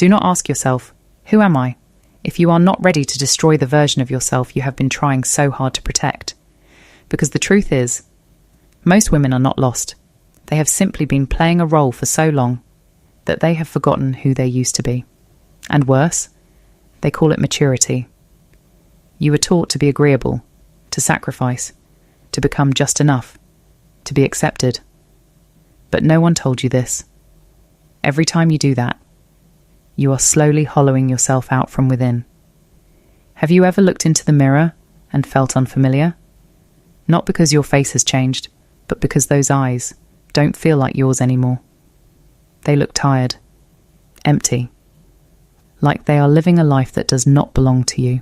Do not ask yourself, who am I? If you are not ready to destroy the version of yourself you have been trying so hard to protect. Because the truth is, most women are not lost. They have simply been playing a role for so long that they have forgotten who they used to be. And worse, they call it maturity. You were taught to be agreeable, to sacrifice, to become just enough, to be accepted. But no one told you this. Every time you do that, you are slowly hollowing yourself out from within. Have you ever looked into the mirror and felt unfamiliar? Not because your face has changed, but because those eyes don't feel like yours anymore. They look tired, empty, like they are living a life that does not belong to you.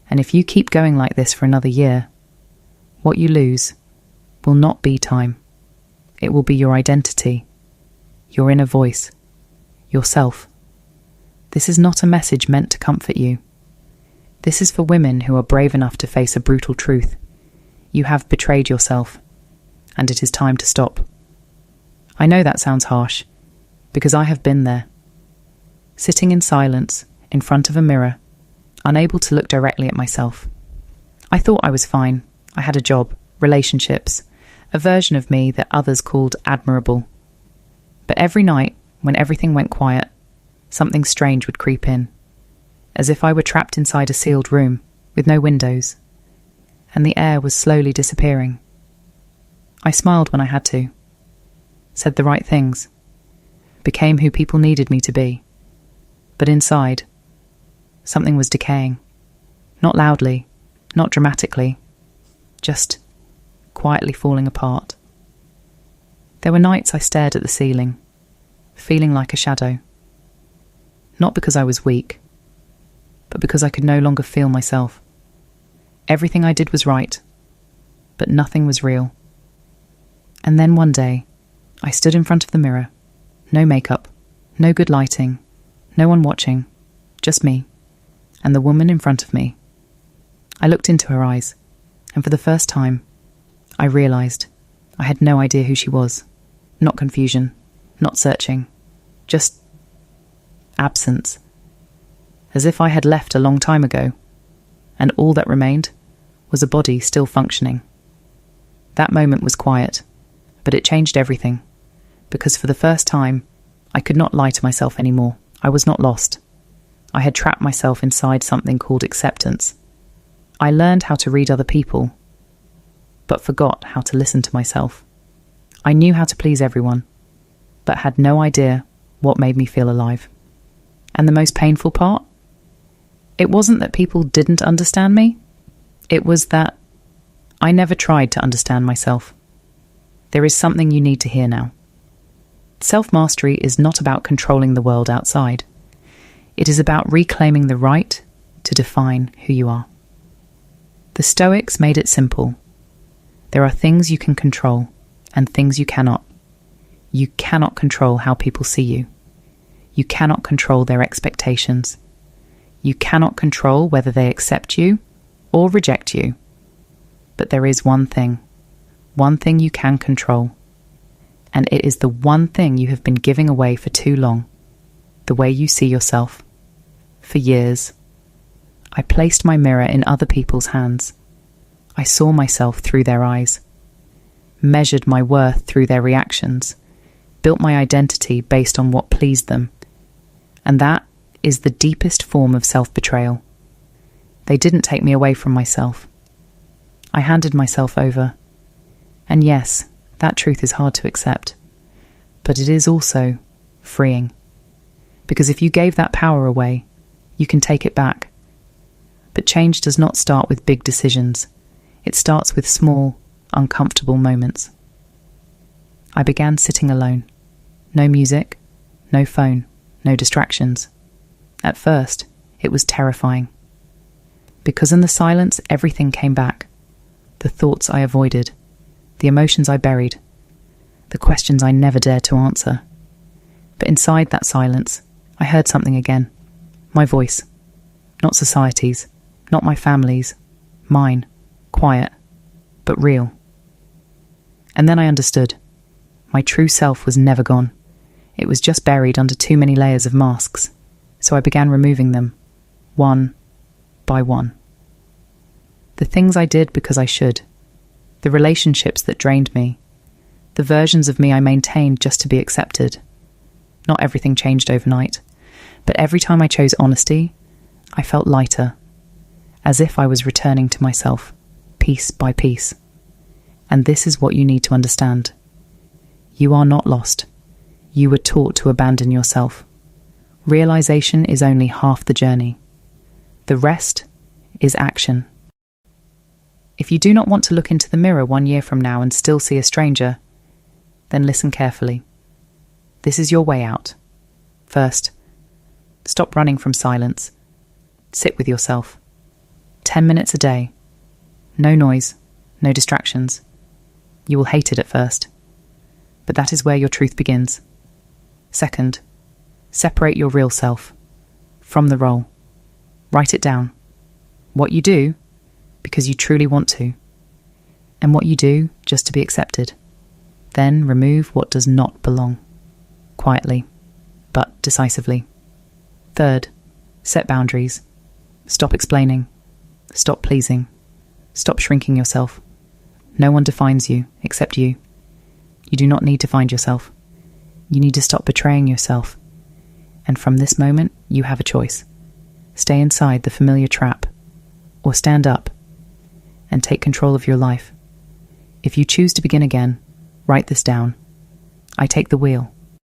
And if you keep going like this for another year, what you lose will not be time. It will be your identity, your inner voice, yourself. This is not a message meant to comfort you. This is for women who are brave enough to face a brutal truth. You have betrayed yourself, and it is time to stop. I know that sounds harsh, because I have been there. Sitting in silence, in front of a mirror, unable to look directly at myself. I thought I was fine. I had a job, relationships, a version of me that others called admirable. But every night, when everything went quiet, something strange would creep in, as if I were trapped inside a sealed room with no windows, and the air was slowly disappearing. I smiled when I had to, said the right things, became who people needed me to be. But inside, something was decaying. Not loudly, not dramatically, just quietly falling apart. There were nights I stared at the ceiling, feeling like a shadow. Not because I was weak, but because I could no longer feel myself. Everything I did was right, but nothing was real. And then one day, I stood in front of the mirror. No makeup, no good lighting, no one watching, just me, and the woman in front of me. I looked into her eyes, and for the first time, I realised I had no idea who she was. Not confusion, not searching, just absence. As if I had left a long time ago, and all that remained was a body still functioning. That moment was quiet, but it changed everything, because for the first time, I could not lie to myself anymore. I was not lost. I had trapped myself inside something called acceptance. I learned how to read other people, but forgot how to listen to myself. I knew how to please everyone, but had no idea what made me feel alive. And the most painful part? It wasn't that people didn't understand me. It was that I never tried to understand myself. There is something you need to hear now. Self-mastery is not about controlling the world outside. It is about reclaiming the right to define who you are. The Stoics made it simple. There are things you can control and things you cannot. You cannot control how people see you. You cannot control their expectations. You cannot control whether they accept you or reject you. But there is one thing you can control. And it is the one thing you have been giving away for too long. The way you see yourself. For years, I placed my mirror in other people's hands. I saw myself through their eyes, measured my worth through their reactions, built my identity based on what pleased them. And that is the deepest form of self-betrayal. They didn't take me away from myself. I handed myself over. And yes, that truth is hard to accept. But it is also freeing. Because if you gave that power away, you can take it back. But change does not start with big decisions. It starts with small, uncomfortable moments. I began sitting alone. No music, no phone, no distractions. At first, it was terrifying. Because in the silence, everything came back. The thoughts I avoided, the emotions I buried, the questions I never dared to answer. But inside that silence, I heard something again. My voice. Not society's, not my family's, mine. Quiet, but real. And then I understood. My true self was never gone. It was just buried under too many layers of masks, so I began removing them, one by one. The things I did because I should, the relationships that drained me, the versions of me I maintained just to be accepted. Not everything changed overnight, but every time I chose honesty, I felt lighter, as if I was returning to myself, piece by piece. And this is what you need to understand. You are not lost. You were taught to abandon yourself. Realization is only half the journey. The rest is action. If you do not want to look into the mirror 1 year from now and still see a stranger, then listen carefully. This is your way out. First, stop running from silence. Sit with yourself. 10 minutes a day. No noise, no distractions. You will hate it at first, but that is where your truth begins. Second, separate your real self from the role. Write it down. What you do because you truly want to, and what you do just to be accepted. Then remove what does not belong, quietly, but decisively. Third, set boundaries. Stop explaining. Stop pleasing. Stop shrinking yourself. No one defines you except you. You do not need to find yourself. You need to stop betraying yourself. And from this moment, you have a choice. Stay inside the familiar trap, or stand up and take control of your life. If you choose to begin again, write this down. I take the wheel.